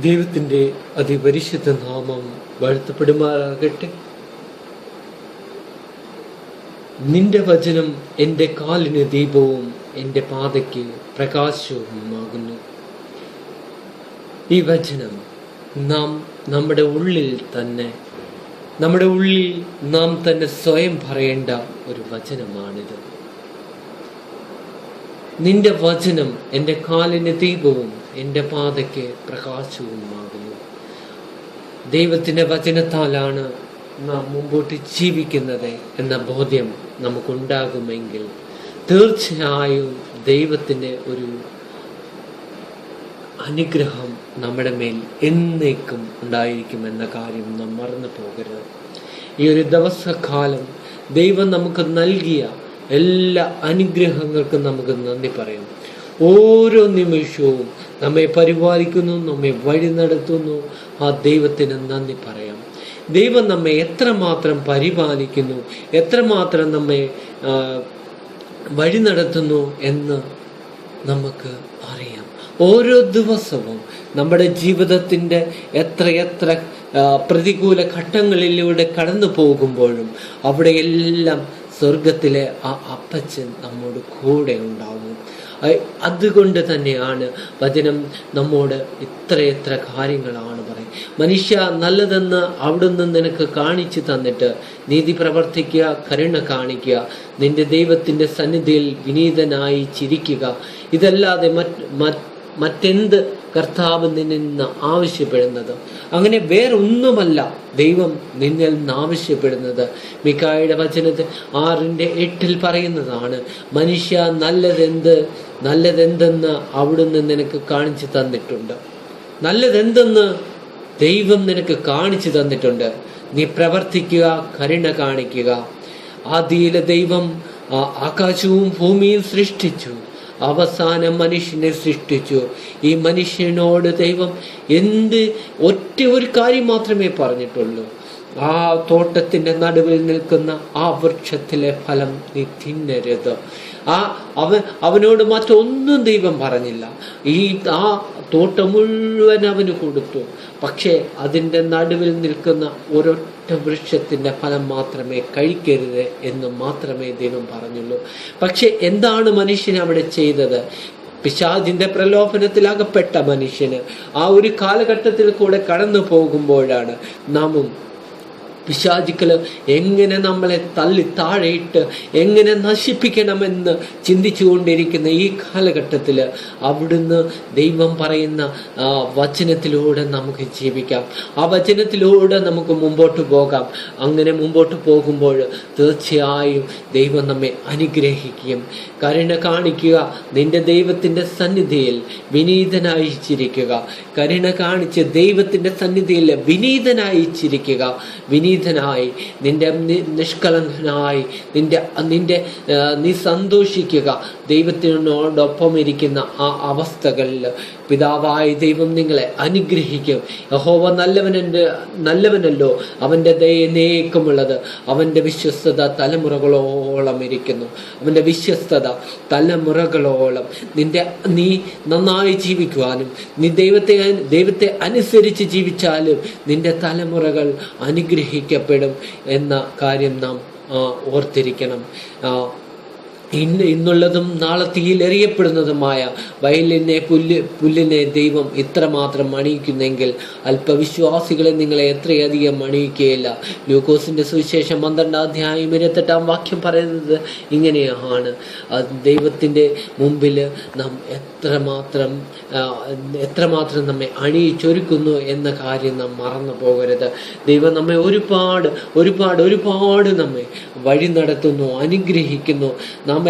ദൈവത്തിൻ്റെ അതിപരിശുദ്ധ നാമം വാഴ്ത്തപ്പെടുമാറാകട്ടെ. നിന്റെ വചനം എൻ്റെ കാലിന് ദീപവും എൻ്റെ പാതയ്ക്ക് പ്രകാശവുമാകുന്നു. ഈ വചനം നമ്മുടെ ഉള്ളിൽ നാം തന്നെ സ്വയം പറയേണ്ട ഒരു വചനമാണിത്. നിന്റെ വചനം എൻ്റെ കാലിന് ദീപവും എൻ്റെ പാതയ്ക്ക് പ്രകാശവുമാകുന്നു. ദൈവത്തിൻ്റെ വചനത്താലാണ് നാം മുമ്പോട്ട് ജീവിക്കുന്നത് എന്ന ബോധ്യം നമുക്കുണ്ടാകുമെങ്കിൽ തീർച്ചയായും ദൈവത്തിൻ്റെ ഒരു അനുഗ്രഹം നമ്മുടെ മേൽ എന്നേക്കും ഉണ്ടായിരിക്കുമെന്ന കാര്യം നാം മറന്നു പോകരുത്. ഈ ഒരു ദിവസക്കാലം ദൈവം നമുക്ക് നൽകിയ എല്ലാ അനുഗ്രഹങ്ങൾക്കും നമുക്ക് നന്ദി പറയാം. ഓരോ നിമിഷവും നമ്മെ പരിപാലിക്കുന്നു, നമ്മെ വഴി നടത്തുന്നു. ആ ദൈവത്തിന് നന്ദി പറയാം. ദൈവം നമ്മെ എത്രമാത്രം പരിപാലിക്കുന്നു, എത്രമാത്രം നമ്മെ വഴി നടത്തുന്നു എന്ന് നമുക്ക് അറിയാം. ഓരോ ദിവസവും നമ്മുടെ ജീവിതത്തിൻ്റെ എത്ര പ്രതികൂല ഘട്ടങ്ങളിലൂടെ കടന്നു പോകുമ്പോഴും അവിടെയെല്ലാം സ്വർഗത്തിലെ ആ അപ്പച്ചൻ നമ്മോട് കൂടെ ഉണ്ടാവും. അതുകൊണ്ട് തന്നെയാണ് വചനം നമ്മോട് എത്ര കാര്യങ്ങളാണ് പറയും. മനുഷ്യ, നല്ലതെന്ന് അവിടുന്ന് നിനക്ക് കാണിച്ചു തന്നിട്ട് നീതി പ്രവർത്തിക്കുക, കരുണ കാണിക്കുക, നിന്റെ ദൈവത്തിൻ്റെ സന്നിധിയിൽ വിനീതനായി ചിരിക്കുക. ഇതല്ലാതെ മറ്റെന്ത് കർത്താവ് നിന്നിൽ നിന്ന് ആവശ്യപ്പെടുന്നത്? അങ്ങനെ വേറൊന്നുമല്ല ദൈവം നിന്നിൽ നിന്ന് ആവശ്യപ്പെടുന്നത്. മിക്കായുടെ വചനത്തിൽ 6:8 പറയുന്നതാണ്, മനുഷ്യ, നല്ലതെന്തെന്ന് അവിടുന്ന് നിനക്ക് കാണിച്ചു തന്നിട്ടുണ്ട്. നല്ലതെന്തെന്ന് ദൈവം നിനക്ക് കാണിച്ചു തന്നിട്ടുണ്ട്. നീ പ്രവർത്തിക്കുക, കരുണ കാണിക്കുക. ആദിയിലെ ദൈവം ആകാശവും ഭൂമിയും സൃഷ്ടിച്ചു. അവസാനം മനുഷ്യനെ സൃഷ്ടിച്ചു. ഈ മനുഷ്യനോട് ദൈവം ഒരു കാര്യം മാത്രമേ പറഞ്ഞിട്ടുള്ളൂ. ആ തോട്ടത്തിന്റെ നടുവിൽ നിൽക്കുന്ന ആ വൃക്ഷത്തിലെ ഫലം നീ തിന്നരുത്. അവനോട് മറ്റൊന്നും ദൈവം പറഞ്ഞില്ല. ആ തോട്ടം മുഴുവൻ അവന് കൊടുത്തു. പക്ഷേ അതിൻ്റെ നടുവിൽ നിൽക്കുന്ന ഒരൊറ്റ വൃക്ഷത്തിൻ്റെ ഫലം മാത്രമേ കഴിക്കരുത് എന്ന് മാത്രമേ ദൈവം പറഞ്ഞുള്ളൂ. പക്ഷെ എന്താണ് മനുഷ്യൻ അവിടെ ചെയ്തത്? പിശാചിന്റെ പ്രലോഭനത്തിൽ അകപ്പെട്ട മനുഷ്യന് ആ ഒരു കാലഘട്ടത്തിൽ കൂടെ കടന്നു പോകുമ്പോഴാണ് നാമും പിശാചുക്കള് എങ്ങനെ നമ്മളെ തള്ളി താഴെയിട്ട് എങ്ങനെ നശിപ്പിക്കണമെന്ന് ചിന്തിച്ചു കൊണ്ടിരിക്കുന്ന ഈ കാലഘട്ടത്തിൽ അവിടുന്ന് ദൈവം പറയുന്ന വചനത്തിലൂടെ നമുക്ക് ജീവിക്കാം. ആ വചനത്തിലൂടെ നമുക്ക് മുമ്പോട്ട് പോകാം. അങ്ങനെ മുമ്പോട്ട് പോകുമ്പോൾ തീർച്ചയായും ദൈവം നമ്മെ അനുഗ്രഹിക്കും. കരുണ കാണിക്കുക, നിന്റെ ദൈവത്തിൻ്റെ സന്നിധിയിൽ വിനീതനായി ചിരിക്കുക. കരുണ കാണിച്ച് ദൈവത്തിൻ്റെ സന്നിധിയിൽ വിനീതനായി ചിരിക്കുക. വിനീതനായി, നിഷ്കളങ്കനായി നീ സന്തോഷിക്കുക. ദൈവത്തിനോടൊപ്പം ഇരിക്കുന്ന ആ അവസ്ഥകളിൽ പിതാവായ ദൈവം നിങ്ങളെ അനുഗ്രഹിക്കും. യഹോവ നല്ലവനല്ലോ, അവൻ്റെ ദയ എന്നേക്കുമുള്ളത്. അവൻ്റെ വിശ്വസ്തത തലമുറകളോളം ഇരിക്കുന്നു. അവൻ്റെ വിശ്വസ്തത തലമുറകളോളം. നീ നന്നായി ജീവിക്കുവാനും നീ ദൈവത്തെ അനുസരിച്ച് ജീവിച്ചാലും നിന്റെ തലമുറകൾ അനുഗ്രഹിക്കപ്പെടും എന്ന കാര്യം നാം ഓർത്തിരിക്കണം. ഇന്നുള്ളതും നാളെ തീയിൽ എറിയപ്പെടുന്നതുമായ വയലിനെ പുല്ലിനെ ദൈവം ഇത്രമാത്രം അണിയിക്കുന്നെങ്കിൽ അല്പവിശ്വാസികളെ നിങ്ങളെ എത്രയധികം അണിയിക്കുകയില്ല. ലൂക്കോസിന്റെ സുവിശേഷം 12:28 പറയുന്നത് ഇങ്ങനെയാണ്. ദൈവത്തിൻ്റെ മുമ്പിൽ നാം എത്രമാത്രം നമ്മെ അണിയിച്ചൊരുക്കുന്നു എന്ന കാര്യം നാം മറന്നു പോകരുത്. ദൈവം നമ്മെ ഒരുപാട് നമ്മെ വഴി നടത്തുന്നു, അനുഗ്രഹിക്കുന്നു. നാം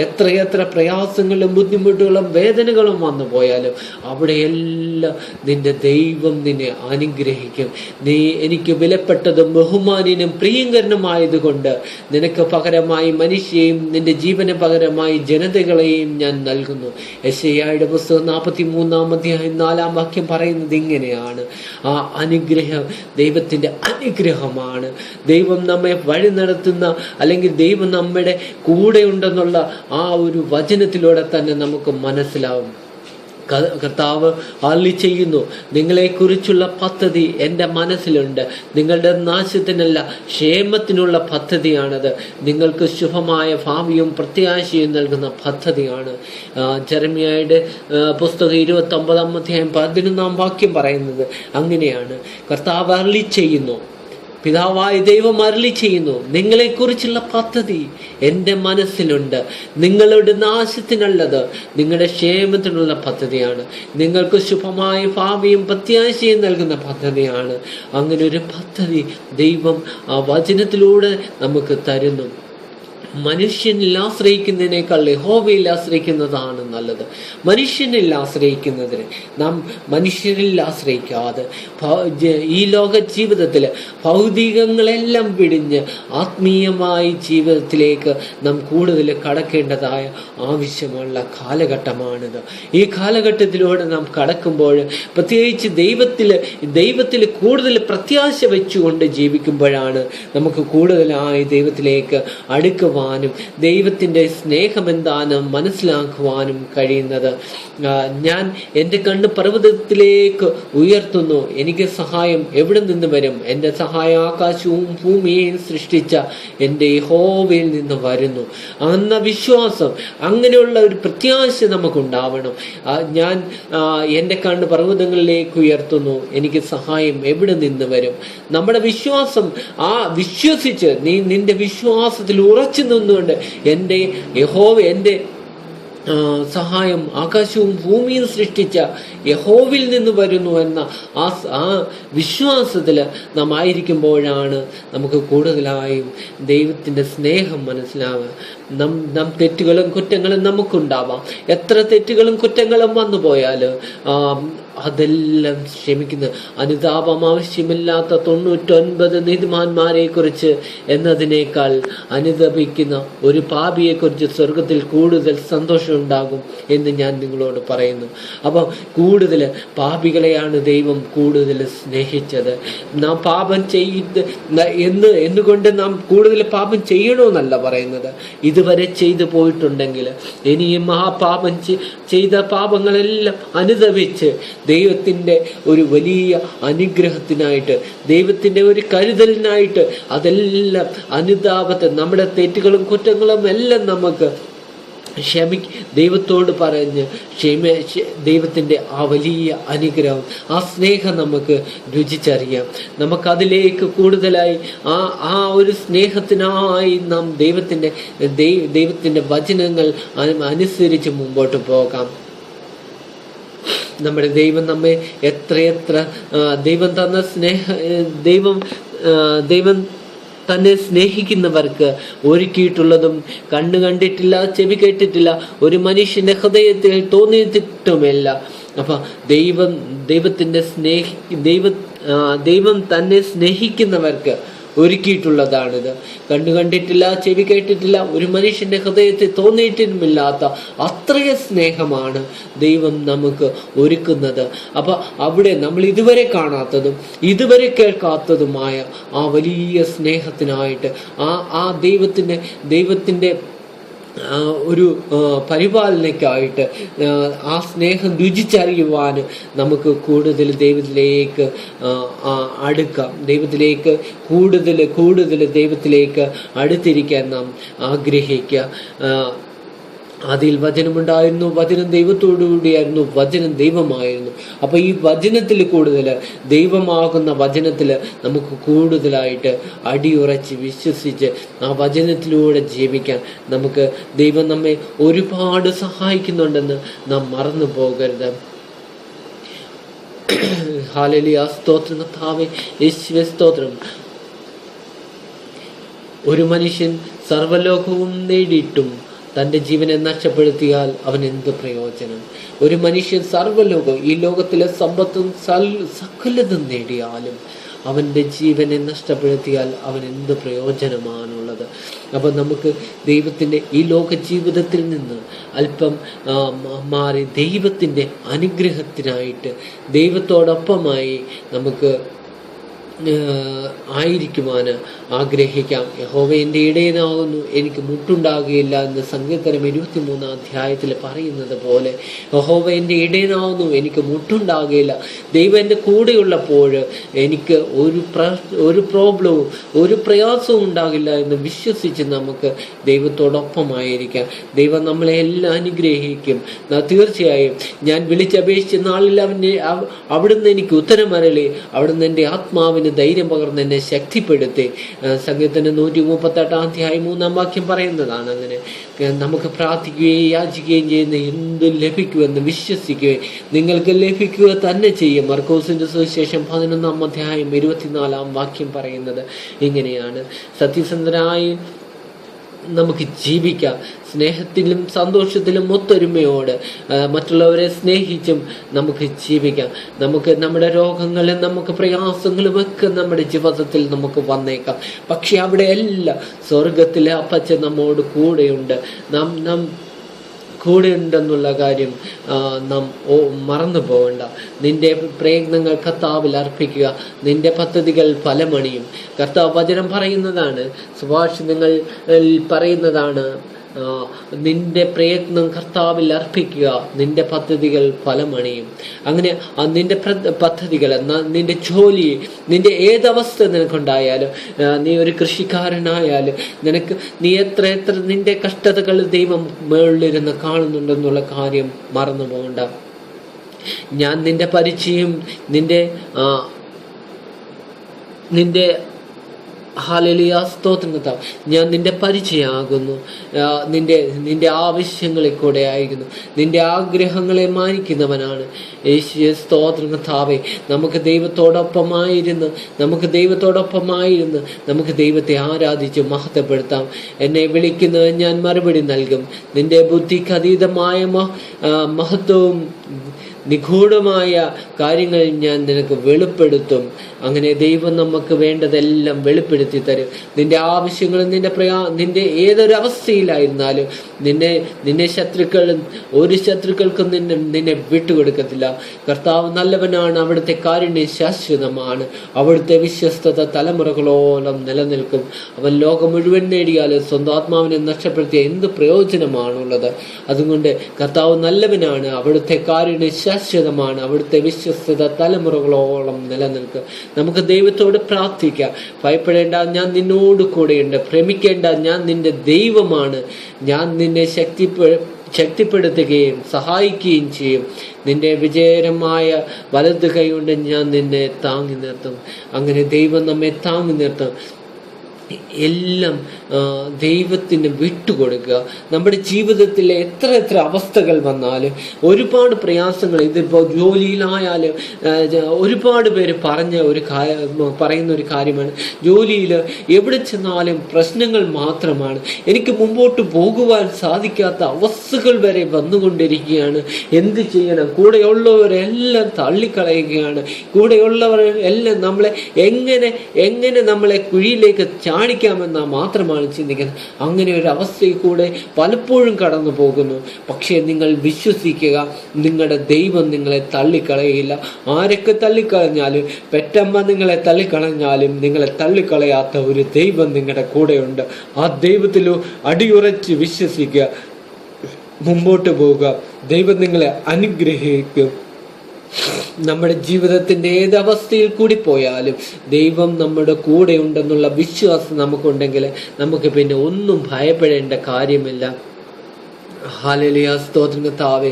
എത്ര പ്രയാസങ്ങളും ബുദ്ധിമുട്ടുകളും വേദനകളും വന്നു പോയാലും അവിടെയെല്ലാം നിന്റെ ദൈവം നിന്നെ അനുഗ്രഹിക്കും. നീ എനിക്ക് വിലപ്പെട്ടതും ബഹുമാന്യനും പ്രിയങ്കരനുമായതുകൊണ്ട് നിനക്ക് പകരമായി മനുഷ്യയെയും നിന്റെ ജീവന് പകരമായി ജനതകളെയും ഞാൻ നൽകുന്നു. യെശയ്യായുടെ പുസ്തകം 43:4 പറയുന്നത് ഇങ്ങനെയാണ്. ആ അനുഗ്രഹം ദൈവത്തിൻ്റെ അനുഗ്രഹമാണ്. ദൈവം നമ്മെ വഴി നടത്തുന്ന, അല്ലെങ്കിൽ ദൈവം നമ്മുടെ കൂടെ ഉണ്ടെന്നുള്ള ആ ഒരു വചനത്തിലൂടെ തന്നെ നമുക്ക് മനസ്സിലാവും. കർത്താവ് അരുളി ചെയ്യുന്നു, നിങ്ങളെക്കുറിച്ചുള്ള പദ്ധതി എൻ്റെ മനസ്സിലുണ്ട്, നിങ്ങളുടെ നാശത്തിനല്ല ക്ഷേമത്തിനുള്ള പദ്ധതിയാണത്, നിങ്ങൾക്ക് ശുഭമായ ഭാവിയും പ്രത്യാശയും നൽകുന്ന പദ്ധതിയാണ്. ജെറമ്യായുടെ പുസ്തകം 29 അധ്യായം 11 വാക്യം പറയുന്നത് അങ്ങനെയാണ്. കർത്താവ് അരുളി ചെയ്യുന്നു, പിതാവായ ദൈവം അരുളി ചെയ്യുന്നു, നിങ്ങളെക്കുറിച്ചുള്ള പദ്ധതി എൻ്റെ മനസ്സിലുണ്ട്, നിങ്ങളുടെ നാശത്തിനുള്ളത് നിങ്ങളുടെ ക്ഷേമത്തിനുള്ള പദ്ധതിയാണ്, നിങ്ങൾക്ക് ശുഭമായ ഭാവിയും പ്രത്യാശയും നൽകുന്ന പദ്ധതിയാണ്. അങ്ങനെ ഒരു പദ്ധതി ദൈവം ആ വചനത്തിലൂടെ നമുക്ക് തരുന്നു. മനുഷ്യനിൽ ആശ്രയിക്കുന്നതിനേക്കാൾ യഹോവയിൽ ആശ്രയിക്കുന്നതാണ് നല്ലത്. മനുഷ്യനിൽ ആശ്രയിക്കുന്നതിന് നാം മനുഷ്യരിൽ ആശ്രയിക്കാതെ ഈ ലോക ജീവിതത്തിൽ ഭൗതികങ്ങളെല്ലാം പിടിഞ്ഞ് ആത്മീയമായ ജീവിതത്തിലേക്ക് നാം കൂടുതൽ കടക്കേണ്ടതായ ആവശ്യമുള്ള കാലഘട്ടമാണിത്. ഈ കാലഘട്ടത്തിലൂടെ നാം കടക്കുമ്പോൾ, പ്രത്യേകിച്ച് ദൈവത്തിൽ കൂടുതൽ പ്രത്യാശ വെച്ചുകൊണ്ട് ജീവിക്കുമ്പോഴാണ് നമുക്ക് കൂടുതലായി ദൈവത്തിലേക്ക് അടുക്കുവാൻ ദൈവത്തിൻ്റെ സ്നേഹം എന്താണെന്ന് മനസ്സിലാക്കുവാനും കഴിയുന്നത്. ഞാൻ എൻ്റെ കണ്ണ് പർവ്വതത്തിലേക്ക് ഉയർത്തുന്നു, എനിക്ക് സഹായം എവിടെ നിന്ന് വരും? എൻ്റെ സഹായം ആകാശവും ഭൂമിയെയും സൃഷ്ടിച്ച എൻ്റെ യഹോവയിൽ നിന്ന് വരുന്നു എന്ന വിശ്വാസം, അങ്ങനെയുള്ള ഒരു പ്രത്യാശ നമുക്കുണ്ടാവണം. ഞാൻ എൻ്റെ കണ്ണ് പർവ്വതങ്ങളിലേക്ക് ഉയർത്തുന്നു, എനിക്ക് സഹായം എവിടെ നിന്ന് വരും? നമ്മുടെ വിശ്വാസം, വിശ്വസിച്ച് നിന്റെ വിശ്വാസത്തിൽ ഉറച്ചു നിന്നുകൊണ്ട് എൻ്റെ യഹോവ എൻ്റെ സഹായം ആകാശവും ഭൂമിയും സൃഷ്ടിച്ച യഹോവയിൽ നിന്ന് വരുന്നു എന്ന ആ വിശ്വാസത്തിൽ നാം ആയിരിക്കുമ്പോഴാണ് നമുക്ക് കൂടുതലായും ദൈവത്തിൻ്റെ സ്നേഹം മനസ്സിലാവുക. നാം തെറ്റുകളും കുറ്റങ്ങളും നമുക്കുണ്ടാവാം. എത്ര തെറ്റുകളും കുറ്റങ്ങളും വന്നു പോയാൽ അതെല്ലാം ക്ഷമിക്കുന്ന, അനുതാപം ആവശ്യമില്ലാത്ത 99 നീതിമാന്മാരെ കുറിച്ച് എന്നതിനേക്കാൾ അനുതപിക്കുന്ന ഒരു പാപിയെക്കുറിച്ച് സ്വർഗത്തിൽ കൂടുതൽ സന്തോഷം ഉണ്ടാകും എന്ന് ഞാൻ നിങ്ങളോട് പറയുന്നു. അപ്പം കൂടുതൽ പാപികളെയാണ് ദൈവം കൂടുതൽ സ്നേഹിച്ചത്. നാം പാപം എന്നുകൊണ്ട് നാം കൂടുതൽ പാപം ചെയ്യണമെന്നല്ല പറയുന്നത്. ഇതുവരെ ചെയ്തു പോയിട്ടുണ്ടെങ്കിൽ ഇനിയും ആ പാപം ചെയ്ത പാപങ്ങളെല്ലാം അനുതപിച്ച് ദൈവത്തിൻ്റെ ഒരു വലിയ അനുഗ്രഹത്തിനായിട്ട്, ദൈവത്തിൻ്റെ ഒരു കരുതലിനായിട്ട് അതെല്ലാം അനുതാപത്തെ, നമ്മുടെ തെറ്റുകളും കുറ്റങ്ങളും എല്ലാം നമുക്ക് ദൈവത്തോട് പറഞ്ഞ് ദൈവത്തിൻ്റെ ആ വലിയ അനുഗ്രഹം, ആ സ്നേഹം നമുക്ക് രുചിച്ചറിയാം. നമുക്കതിലേക്ക് കൂടുതലായി ആ ഒരു സ്നേഹത്തിനായി നാം ദൈവത്തിൻ്റെ വചനങ്ങൾ അനുസരിച്ച് മുമ്പോട്ട് പോകാം. നമ്മുടെ ദൈവം നമ്മെ എത്രയെത്ര ദൈവം തന്ന ദൈവം തന്നെ സ്നേഹിക്കുന്നവർക്ക് ഒരുക്കിയിട്ടുള്ളതും കണ്ണു കണ്ടിട്ടില്ല, ചെവി കേട്ടിട്ടില്ല, ഒരു മനുഷ്യന്റെ ഹൃദയത്തിൽ തോന്നിയിട്ടുമില്ല. അപ്പൊ ദൈവം തന്നെ സ്നേഹിക്കുന്നവർക്ക് ഒരുക്കിയിട്ടുള്ളതാണിത്. കണ്ണു കണ്ടിട്ടില്ല, ചെവി കേട്ടിട്ടില്ല, ഒരു മനുഷ്യന്റെ ഹൃദയത്തിൽ തോന്നിയിട്ടുമില്ലാത്ത അത്രയും സ്നേഹമാണ് ദൈവം നമുക്ക് ഒരുക്കുന്നത്. അപ്പൊ അവിടെ നമ്മൾ ഇതുവരെ കാണാത്തതും ഇതുവരെ കേൾക്കാത്തതുമായ ആ വലിയ സ്നേഹത്തിനായിട്ട് ആ ദൈവത്തിന്റെ ഒരു പരിപാലനയ്ക്കായിട്ട് ആ സ്നേഹം രുചിച്ചറിയുവാൻ നമുക്ക് കൂടുതൽ ദൈവത്തിലേക്ക് അടുക്കാം. ദൈവത്തിലേക്ക് കൂടുതൽ ദൈവത്തിലേക്ക് അടുത്തിരിക്കാൻ നാം ആഗ്രഹിക്കുക. അതിൽ വചനമുണ്ടായിരുന്നു, വചനം ദൈവത്തോടുകൂടിയായിരുന്നു, വചനം ദൈവമായിരുന്നു. അപ്പൊ ഈ വചനത്തിൽ കൂടുതൽ, ദൈവമാകുന്ന വചനത്തിൽ നമുക്ക് കൂടുതലായിട്ട് അടിയുറച്ച് വിശ്വസിച്ച് ആ വചനത്തിലൂടെ ജീവിക്കാൻ നമുക്ക് ദൈവം നമ്മെ ഒരുപാട് സഹായിക്കുന്നുണ്ടെന്ന് നാം മറന്നു പോകരുത്. ഹല്ലേലൂയ, സ്തോത്രം കർത്താവേ, യേശുവേ സ്തോത്രം. ഒരു മനുഷ്യൻ സർവ്വലോകവും നേടിയിട്ടും തൻ്റെ ജീവനെ നഷ്ടപ്പെടുത്തിയാൽ അവൻ എന്ത് പ്രയോജനം? ഒരു മനുഷ്യൻ സർവ്വലോകം, ഈ ലോകത്തിലെ സമ്പത്തും സകലതും നേടിയാലും അവൻ്റെ ജീവനെ നഷ്ടപ്പെടുത്തിയാൽ അവൻ എന്ത് പ്രയോജനമാണുള്ളത്? അപ്പം നമുക്ക് ദൈവത്തിൻ്റെ ഈ ലോക ജീവിതത്തിൽ നിന്ന് അല്പം മാറി ദൈവത്തിൻ്റെ അനുഗ്രഹത്തിനായിട്ട് ദൈവത്തോടൊപ്പമായി നമുക്ക് ആയിരിക്കുവാൻ ആഗ്രഹിക്കാം. യഹോവ എൻ്റെ ഇടയനാകുന്നു, എനിക്ക് മുട്ടുണ്ടാകുകയില്ല എന്ന് സങ്കീർത്തനം 23 അധ്യായത്തിൽ പറയുന്നത് പോലെ യഹോവ എൻ്റെ ഇടയനാകുന്നു, എനിക്ക് മുട്ടുണ്ടാകുകയില്ല. ദൈവം എൻ്റെ കൂടെയുള്ളപ്പോൾ എനിക്ക് ഒരു പ്രോബ്ലവും ഒരു പ്രയാസവും ഉണ്ടാകില്ല എന്ന് വിശ്വസിച്ച് നമുക്ക് ദൈവത്തോടൊപ്പമായിരിക്കാം. ദൈവം നമ്മളെ എല്ലാം അനുഗ്രഹിക്കും. തീർച്ചയായും ഞാൻ വിളിച്ചപേക്ഷിച്ച നാളിൽ അവിടുന്ന് എനിക്ക് ഉത്തരമരളി, അവിടുന്ന് എൻ്റെ ആത്മാവിന് ധൈര്യം പകർന്ന് എന്നെ ശക്തിപ്പെടുത്തി. സങ്കീർത്തനം 138 അധ്യായം 3 വാക്യം പറയുന്നതാണ്. അങ്ങനെ നമുക്ക് പ്രാർത്ഥിക്കുകയും യാചിക്കുകയും ചെയ്യുന്ന എന്തും ലഭിക്കുമെന്ന് വിശ്വസിക്കുകയും നിങ്ങൾക്ക് ലഭിക്കുക തന്നെ ചെയ്യും. മർക്കോസിന്റെ സുവിശേഷം 11 അധ്യായം 24 വാക്യം പറയുന്നത് ഇങ്ങനെയാണ്. സത്യസന്ധനായി നമുക്ക് ജീവിക്കാം. സ്നേഹത്തിലും സന്തോഷത്തിലും ഒത്തൊരുമയോട് മറ്റുള്ളവരെ സ്നേഹിച്ചും നമുക്ക് ജീവിക്കാം. നമുക്ക് നമ്മുടെ രോഗങ്ങളും നമുക്ക് പ്രയാസങ്ങളും ഒക്കെ നമ്മുടെ ജീവിതത്തിൽ നമുക്ക് വന്നേക്കാം. പക്ഷെ അവിടെയെല്ലാം സ്വർഗത്തിലെ അപ്പച്ചൻ നമ്മോട് കൂടെയുണ്ട്. നാം കൂടെ ഉണ്ടെന്നുള്ള കാര്യം നാം മറന്നു പോകണ്ട. നിന്റെ പ്രയത്നങ്ങൾ കർത്താവിൽ അർപ്പിക്കുക, നിന്റെ പദ്ധതികൾ ഫലമണിയും. കർത്താവ് വചനം പറയുന്നതാണ്, സുഭാഷിതങ്ങൾ പറയുന്നതാണ്, നിന്റെ പ്രയത്നം കർത്താവിൽ അർപ്പിക്കുക, നിന്റെ പദ്ധതികൾ ഫലമണിയും. അങ്ങനെ നിന്റെ പദ്ധതികൾ, നിന്റെ ജോലി, നിന്റെ ഏതവസ്ഥ നിനക്കുണ്ടായാലും, നീ ഒരു കൃഷിക്കാരനായാലും, നീ എത്ര നിന്റെ കഷ്ടതകൾ ദൈവം മുകളിലിരുന്ന് കാണുന്നുണ്ടെന്നുള്ള കാര്യം മറന്നു പോകണ്ട. ഞാൻ നിന്റെ പരിചയം, നിന്റെ ഹല്ലേലൂയ, സ്തോത്രം കർത്താവേ, ഞാൻ നിന്റെ പരിചയമാകുന്നു. നിന്റെ ആവശ്യങ്ങളെ കൂടെ ആയിരിക്കുന്നു, നിന്റെ ആഗ്രഹങ്ങളെ മാനിക്കുന്നവനാണ്. യേശുവേ, സ്തോത്രം കർത്താവേ, നമുക്ക് ദൈവത്തോടൊപ്പമായിരുന്നു നമുക്ക് ദൈവത്തെ ആരാധിച്ച് മഹത്വപ്പെടുത്താം. എന്നെ വിളിക്കുന്നവൻ ഞാൻ മറുപടി നൽകും. നിന്റെ ബുദ്ധിക്ക് അതീതമായ മഹത്വവും നിഗൂഢമായ കാര്യങ്ങൾ ഞാൻ നിനക്ക് വെളിപ്പെടുത്തും. അങ്ങനെ ദൈവം നമുക്ക് വേണ്ടതെല്ലാം വെളിപ്പെടുത്തി തരും. നിന്റെ ആവശ്യങ്ങളും നിന്റെ ഏതൊരു അവസ്ഥയിലായിരുന്നാലും നിന്നെ ഒരു ശത്രുക്കൾക്കും നിന്നെ വിട്ടുകൊടുക്കത്തില്ല. കർത്താവ് നല്ലവനാണ്, അവിടുത്തെ കാരുണ്യം ശാശ്വതമാണ്, അവിടുത്തെ വിശ്വസ്തത തലമുറകളോളം നിലനിൽക്കും. അവൻ ലോകം മുഴുവൻ നേടിയാലും സ്വന്തം ആത്മാവിനെ നഷ്ടപ്പെടുത്തിയ എന്ത് പ്രയോജനമാണുള്ളത്? അതുകൊണ്ട് കർത്താവ് നല്ലവനാണ്, അവിടുത്തെ കാരുണ്യം ശാശ്വതമാണ്, അവിടുത്തെ വിശ്വസ്തത തലമുറകളോളം നിലനിൽക്കും. നമുക്ക് ദൈവത്തോട് പ്രാർത്ഥിക്കാം. ഭയപ്പെടേണ്ട, ഞാൻ നിന്നോട് കൂടെയുണ്ട്. ഭ്രമിക്കേണ്ട, ഞാൻ നിന്റെ ദൈവമാണ്. ഞാൻ നിന്നെ ശക്തിപ്പെടുത്തുകയും സഹായിക്കുകയും ചെയ്യും. നിന്റെ വിജയകരമായ വലത് കൈകൊണ്ട് ഞാൻ നിന്നെ താങ്ങി നിർത്തും. അങ്ങനെ ദൈവം നമ്മെ താങ്ങി നിർത്തും. എല്ലാം ദൈവത്തിന് വിട്ടുകൊടുക്കുക. നമ്മുടെ ജീവിതത്തിൽ എത്ര അവസ്ഥകൾ വന്നാലും, ഒരുപാട് പ്രയാസങ്ങൾ, ഇതിപ്പോൾ ജോലിയിലായാലും ഒരുപാട് പേര് പറയുന്ന ഒരു കാര്യമാണ്, ജോലിയിൽ എവിടെ ചെന്നാലും പ്രശ്നങ്ങൾ മാത്രമാണ്. എനിക്ക് മുമ്പോട്ട് പോകുവാൻ സാധിക്കാത്ത അവസ്ഥകൾ വരെ വന്നുകൊണ്ടിരിക്കുകയാണ്. എന്ത് ചെയ്യണം? കൂടെയുള്ളവരെല്ലാം തള്ളിക്കളയുകയാണ്. കൂടെയുള്ളവർ എല്ലാം നമ്മളെ എങ്ങനെ നമ്മളെ കുഴിയിലേക്ക് ചാടിക്കാമെന്ന മാത്രമാണ് ചിന്തിക്കുന്നത്. അങ്ങനെ ഒരു അവസ്ഥയിൽ കൂടെ പലപ്പോഴും കടന്നു പോകുന്നു. പക്ഷേ നിങ്ങൾ വിശ്വസിക്കുക, നിങ്ങളുടെ ദൈവം നിങ്ങളെ തള്ളിക്കളയില്ല. ആരൊക്കെ തള്ളിക്കളഞ്ഞാലും, പെറ്റമ്മ നിങ്ങളെ തള്ളിക്കളഞ്ഞാലും നിങ്ങളെ തള്ളിക്കളയാത്ത ഒരു ദൈവം നിങ്ങളുടെ കൂടെയുണ്ട്. ആ ദൈവത്തിൽ അടിയുറച്ച് വിശ്വസിക്കുക, മുമ്പോട്ട് പോവുക. ദൈവം നിങ്ങളെ അനുഗ്രഹിക്കും. നമ്മുടെ ജീവിതത്തിന്റെ ഏതവസ്ഥയിൽ കൂടി പോയാലും ദൈവം നമ്മുടെ കൂടെ ഉണ്ടെന്നുള്ള വിശ്വാസം നമുക്കുണ്ടെങ്കിൽ നമുക്ക് പിന്നെ ഒന്നും ഭയപ്പെടേണ്ട കാര്യമില്ല. ഹല്ലേലൂയ, സ്തോത്രം കർത്താവേ.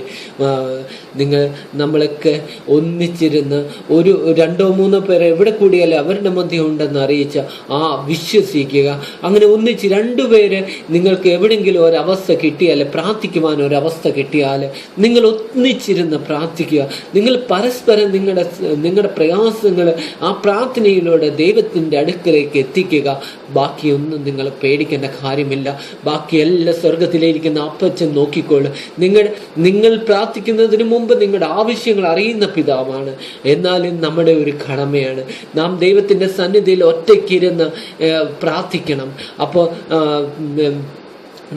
നമ്മളൊക്കെ ഒന്നിച്ചിരുന്ന് ഒരു 2-3 പേരെ എവിടെ കൂടിയാലും അവരുടെ മധ്യം ഉണ്ടെന്ന് അറിയിച്ച വിശ്വസിക്കുക. അങ്ങനെ ഒന്നിച്ച് 2 പേര് നിങ്ങൾക്ക് എവിടെയെങ്കിലും ഒരവസ്ഥ കിട്ടിയാൽ, പ്രാർത്ഥിക്കുവാൻ ഒരവസ്ഥ കിട്ടിയാൽ നിങ്ങൾ ഒന്നിച്ചിരുന്ന് പ്രാർത്ഥിക്കുക. നിങ്ങൾ പരസ്പരം നിങ്ങളുടെ പ്രയാസങ്ങൾ ആ പ്രാർത്ഥനയിലൂടെ ദൈവത്തിൻ്റെ അടുക്കലേക്ക് എത്തിക്കുക. ബാക്കിയൊന്നും നിങ്ങൾ പേടിക്കേണ്ട കാര്യമില്ല. ബാക്കിയെല്ലാം സ്വർഗത്തിലിരിക്കുന്ന അപ്പച്ചൻ നോക്കിക്കോളും. നിങ്ങൾ പ്രാർത്ഥിക്കുന്നതിന് മുമ്പ് നിങ്ങളുടെ ആവശ്യങ്ങൾ അറിയുന്ന പിതാവാണ്. എന്നാലും നമ്മുടെ ഒരു കടമയാണ്, നാം ദൈവത്തിൻ്റെ സന്നിധിയിൽ ഒറ്റയ്ക്കിരുന്ന് പ്രാർത്ഥിക്കണം. അപ്പോൾ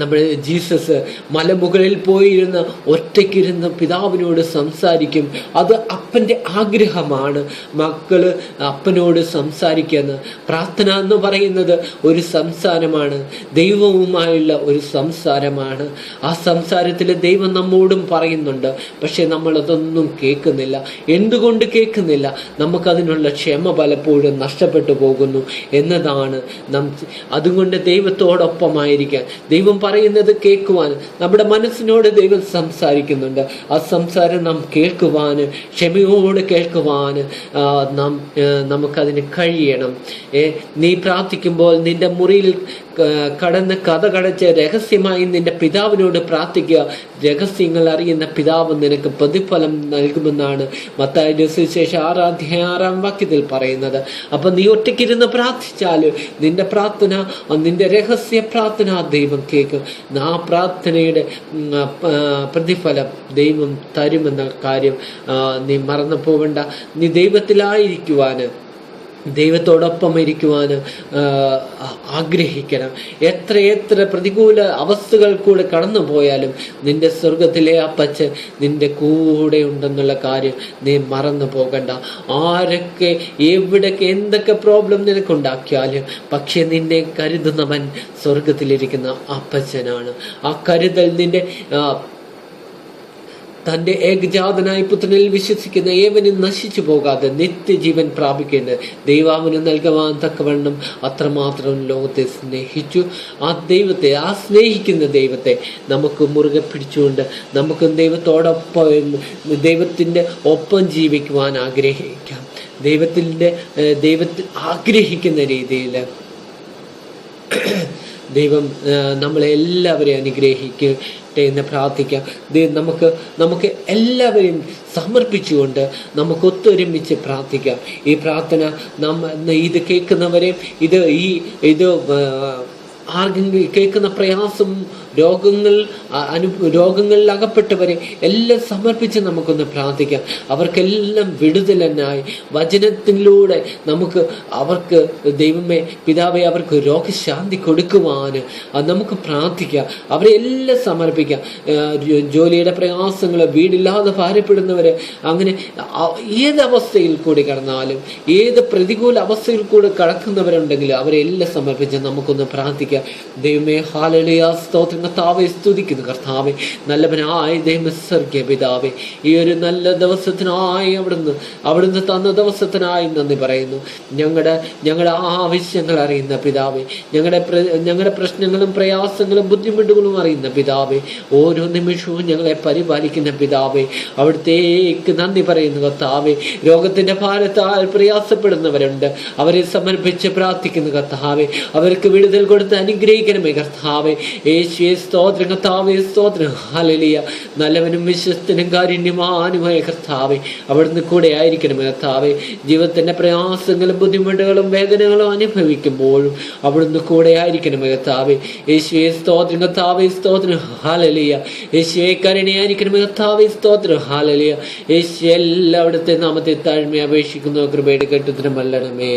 നമ്മൾ ജീസസ് മലമുകളിൽ പോയിരുന്ന് ഒറ്റയ്ക്കിരുന്ന് പിതാവിനോട് സംസാരിക്കും. അത് അപ്പൻ്റെ ആഗ്രഹമാണ്, മക്കള് അപ്പനോട് സംസാരിക്കുന്നത്. പ്രാർത്ഥന എന്ന് പറയുന്നത് ഒരു സംസാരമാണ്, ദൈവവുമായുള്ള ഒരു സംസാരമാണ്. ആ സംസാരത്തിൽ ദൈവം നമ്മോടും പറയുന്നുണ്ട്. പക്ഷെ നമ്മളതൊന്നും കേൾക്കുന്നില്ല. എന്തുകൊണ്ട് കേൾക്കുന്നില്ല? നമുക്കതിനുള്ള ക്ഷമ പലപ്പോഴും നഷ്ടപ്പെട്ടു പോകുന്നു എന്നതാണ്. അതുകൊണ്ട് ദൈവത്തോടൊപ്പമായിരിക്കാൻ, ദൈവം പറയുന്നത് കേൾക്കുവാൻ നമ്മുടെ മനസ്സിനോട് ദൈവം സംസാരിക്കുന്നുണ്ട്. ആ സംസാരം നാം കേൾക്കുവാൻ, ക്ഷമയോട് കേൾക്കുവാൻ നമുക്കതിന് കഴിയണം. നീ പ്രാർത്ഥിക്കുമ്പോൾ നിന്റെ മുറിയിൽ കടന്ന് കടച്ച് രഹസ്യമായി നിന്റെ പിതാവിനോട് പ്രാർത്ഥിക്കുക. രഹസ്യങ്ങൾ അറിയുന്ന പിതാവ് നിനക്ക് പ്രതിഫലം നൽകുമെന്നാണ് മത്തായിയുടെ സുവിശേഷം 6:6 പറയുന്നത്. അപ്പൊ നീ ഒറ്റയ്ക്കിരുന്ന് പ്രാർത്ഥിച്ചാൽ നിന്റെ പ്രാർത്ഥന, നിന്റെ രഹസ്യ പ്രാർത്ഥന ദൈവം കേൾക്കും. ആ പ്രാർത്ഥനയുടെ പ്രതിഫലം ദൈവം തരുമെന്ന കാര്യം നീ മറന്നു പോകണ്ട. നീ ദൈവത്തിലായിരിക്കുവാന്, ദൈവത്തോടൊപ്പം ഇരിക്കുവാൻ ആഗ്രഹിക്കണം. എത്ര പ്രതികൂല അവസ്ഥകൾ കൂടെ കടന്നു പോയാലും നിന്റെ സ്വർഗത്തിലെ അപ്പച്ചൻ നിന്റെ കൂടെ ഉണ്ടെന്നുള്ള കാര്യം നീ മറന്നു പോകണ്ട. ആരൊക്കെ എവിടൊക്കെ എന്തൊക്കെ പ്രോബ്ലം നിനക്കുണ്ടാക്കിയാലും പക്ഷെ നിന്നെ കരുതുന്നവൻ സ്വർഗത്തിലിരിക്കുന്ന അപ്പച്ചനാണ്. ആ കരുതൽ നിന്റെ തൻ്റെ ഏകജാതനായ പുത്രനിൽ വിശ്വസിക്കുന്ന ഏവനും നശിച്ചു പോകാതെ നിത്യജീവൻ പ്രാപിക്കേണ്ടത് ദൈവാവിന് നൽകുവാൻ തക്കവണ്ണം അത്രമാത്രം ലോകത്തെ സ്നേഹിച്ചു. ആ ദൈവത്തെ, ആ സ്നേഹിക്കുന്ന ദൈവത്തെ നമുക്ക് മുറുകെ പിടിച്ചുകൊണ്ട് നമുക്ക് ദൈവത്തിൻ്റെ ഒപ്പം ജീവിക്കുവാൻ ആഗ്രഹിക്കാം. ദൈവത്തിൽ ആഗ്രഹിക്കുന്ന രീതിയിൽ ദൈവം നമ്മളെല്ലാവരെയും അനുഗ്രഹിക്കട്ടെ എന്ന് പ്രാർത്ഥിക്കാം. നമുക്ക് എല്ലാവരെയും സമർപ്പിച്ചുകൊണ്ട് നമുക്ക് ഒത്തൊരുമിച്ച് പ്രാർത്ഥിക്കാം. ഈ പ്രാർത്ഥന ഇത് കേൾക്കുന്നവരെയും ഇത് ആർക്കെങ്കിലും കേൾക്കുന്ന പ്രയാസം, രോഗങ്ങളിൽ അകപ്പെട്ടവരെ എല്ലാം സമർപ്പിച്ച് നമുക്കൊന്ന് പ്രാർത്ഥിക്കാം. അവർക്കെല്ലാം വിടുതലനായി വചനത്തിലൂടെ അവർക്ക് ദൈവമേ പിതാവെ അവർക്ക് രോഗശാന്തി കൊടുക്കുവാൻ നമുക്ക് പ്രാർത്ഥിക്കാം. അവരെ എല്ലാം സമർപ്പിക്കാം. ജോലിയുടെ പ്രയാസങ്ങൾ, വീടില്ലാതെ ഭാരപ്പെടുന്നവര്, അങ്ങനെ ഏതവസ്ഥയിൽ കൂടി കടന്നാലും, ഏത് പ്രതികൂല അവസ്ഥയിൽ കൂടെ കടക്കുന്നവരുണ്ടെങ്കിലും അവരെല്ലാം സമർപ്പിച്ച് നമുക്കൊന്ന് പ്രാർത്ഥിക്കാം. ദൈവമേ ഹല്ലേലൂയ, സ്തോത്രം കർത്താവേ, സ്തുതിക്കുന്നു കർത്താവേ, നല്ലവനായ ദൈവമേ സ്വർഗ്ഗീയ പിതാവേ, ഈ ഒരു നല്ല ദിവസത്തിനായി അവിടുന്ന് തന്ന ദിവസത്തിനായി നന്ദി പറയുന്നു. ഞങ്ങളുടെ ആവശ്യങ്ങൾ അറിയുന്ന പിതാവേ, ഞങ്ങളുടെ പ്രശ്നങ്ങളും പ്രയാസങ്ങളും ബുദ്ധിമുട്ടുകളും അറിയുന്ന പിതാവേ, ഓരോ നിമിഷവും ഞങ്ങളെ പരിപാലിക്കുന്ന പിതാവേ, അവിടുത്തേക്ക് നന്ദി പറയുന്നു കർത്താവേ. രോഗത്തിന്റെ ഭാരത്താൽ പ്രയാസപ്പെടുന്നവരുണ്ട്, അവരെ സമർപ്പിച്ച് പ്രാർത്ഥിക്കുന്നു കർത്താവേ. അവർക്ക് വിടുതൽ കൊടുത്ത് അനുഗ്രഹിക്കണമേ കർത്താവേ. യേശുവേ സ്തോത്രം കർത്താവേ, സ്തോത്രം ഹല്ലേലൂയ. നല്ലവനും വിശ്വസ്തനും കാരുണ്യവാനുമായ കർത്താവേ, അവിടുന്ന് കൂടെ ആയിരിക്കണമേ കർത്താവേ. ജീവിതത്തിന്റെ പ്രയാസങ്ങളും ബുദ്ധിമുട്ടുകളും വേദനകളും അനുഭവിക്കുമ്പോഴും അവിടുന്ന് കൂടെ ആയിരിക്കണമേ കർത്താവേ. യേശുവേ സ്തോത്രം കർത്താവേ, സ്തോത്രം ഹല്ലേലൂയ. യേശുവേ കരുണയായിരിക്കണമേ കർത്താവേ, സ്തോത്രം ഹല്ലേലൂയ. യേശു എല്ലാവിടുത്തെ നാമത്തെ താഴ്മ അപേക്ഷിക്കുന്നു, കൃപയുടെ കെട്ടുത്തരം വല്ലണമേ.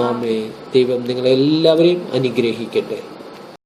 ആമേൻ. ദൈവം നിങ്ങളെല്ലാവരെയും അനുഗ്രഹിക്കട്ടെ.